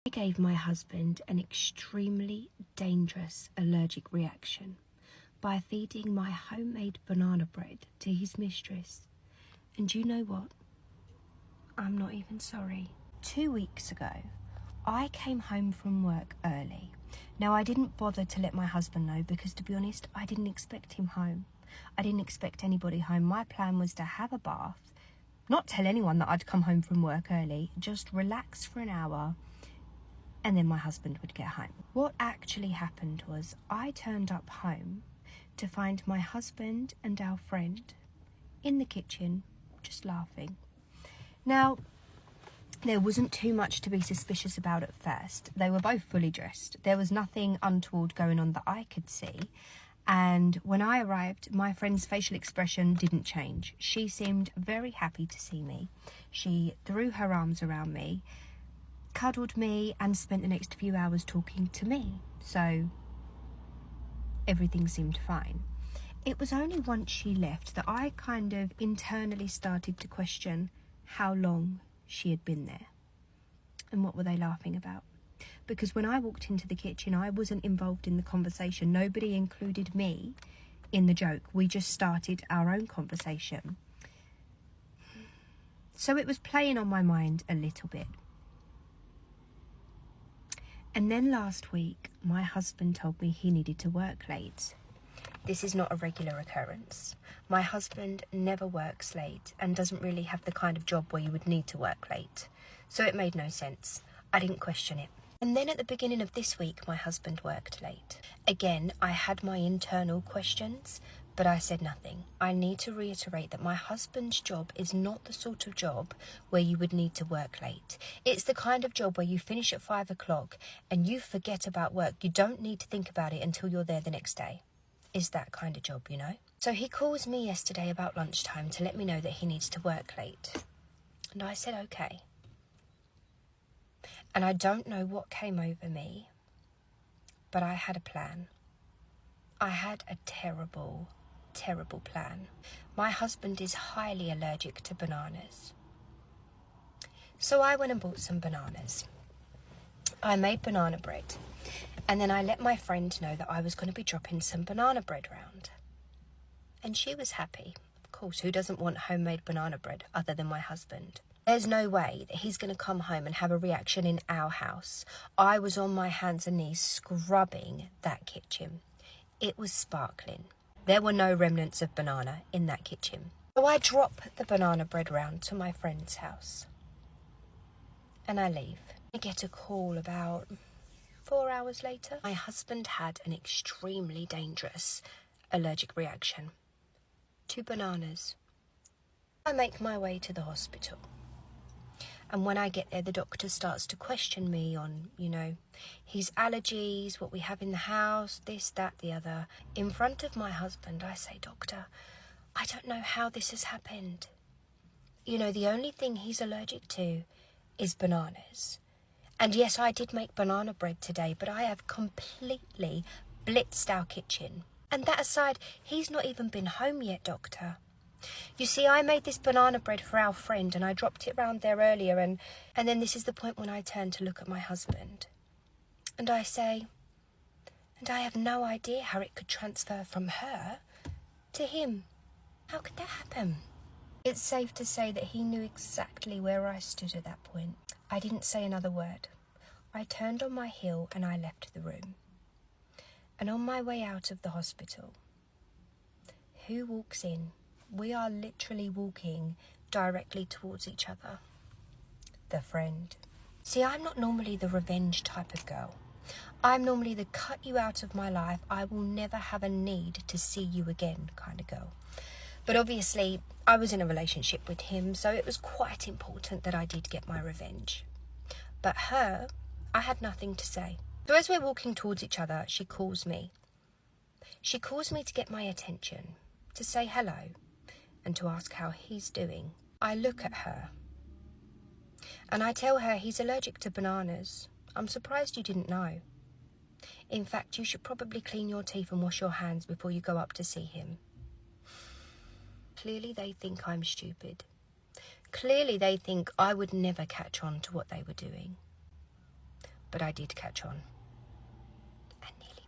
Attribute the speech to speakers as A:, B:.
A: I gave my husband an extremely dangerous allergic reaction by feeding my homemade banana bread to his mistress. And you know what? I'm not even sorry. 2 weeks ago, I came home from work early. Now, I didn't bother to let my husband know because, to be honest, I didn't expect him home. I didn't expect anybody home. My plan was to have a bath, not tell anyone that I'd come home from work early, just relax for an hour, and then my husband would get home. What actually happened was I turned up home to find my husband and our friend in the kitchen just laughing. Now, there wasn't too much to be suspicious about at first. They were both fully dressed. There was nothing untoward going on that I could see. And when I arrived, my friend's facial expression didn't change. She seemed very happy to see me. She threw her arms around me, cuddled me, and spent the next few hours talking to me. So everything seemed fine. It was only once she left that I kind of internally started to question how long she had been there and what were they laughing about. Because when I walked into the kitchen, I wasn't involved in the conversation. Nobody included me in the joke. We just started our own conversation. So it was playing on my mind a little bit. And then last week, my husband told me he needed to work late. This is not a regular occurrence. My husband never works late and doesn't really have the kind of job where you would need to work late. So it made no sense. I didn't question it. And then at the beginning of this week, my husband worked late. Again, I had my internal questions, but I said nothing. I need to reiterate that my husband's job is not the sort of job where you would need to work late. It's the kind of job where you finish at 5 o'clock and you forget about work. You don't need to think about it until you're there the next day. Is that kind of job, you know? So he calls me yesterday about lunchtime to let me know that he needs to work late. And I said, okay. And I don't know what came over me, but I had a plan. I had a terrible, terrible plan. My husband is highly allergic to bananas. So I went and bought some bananas. I made banana bread. And then I let my friend know that I was going to be dropping some banana bread round. And she was happy. Of course, who doesn't want homemade banana bread other than my husband? There's no way that he's going to come home and have a reaction in our house. I was on my hands and knees scrubbing that kitchen. It was sparkling. There were no remnants of banana in that kitchen. So I drop the banana bread round to my friend's house. And I leave. I get a call about 4 hours later. My husband had an extremely dangerous allergic reaction to bananas. I make my way to the hospital. And when I get there, the doctor starts to question me on, his allergies, what we have in the house, this, that, the other. In front of my husband, I say, Doctor, I don't know how this has happened. The only thing he's allergic to is bananas. And yes, I did make banana bread today, but I have completely blitzed our kitchen. And that aside, he's not even been home yet, Doctor. You see, I made this banana bread for our friend and I dropped it round there earlier and then this is the point when I turn to look at my husband. And I say, and I have no idea how it could transfer from her to him. How could that happen? It's safe to say that he knew exactly where I stood at that point. I didn't say another word. I turned on my heel and I left the room. And on my way out of the hospital, who walks in? We are literally walking directly towards each other. The friend. See, I'm not normally the revenge type of girl. I'm normally the cut you out of my life, I will never have a need to see you again kind of girl. But obviously, I was in a relationship with him, so it was quite important that I did get my revenge. But her, I had nothing to say. So as we're walking towards each other, she calls me. She calls me to get my attention, to say hello, and to ask how he's doing. I look at her, and I tell her he's allergic to bananas. I'm surprised you didn't know. In fact, you should probably clean your teeth and wash your hands before you go up to see him. Clearly they think I'm stupid. Clearly they think I would never catch on to what they were doing. but I did catch on and nearly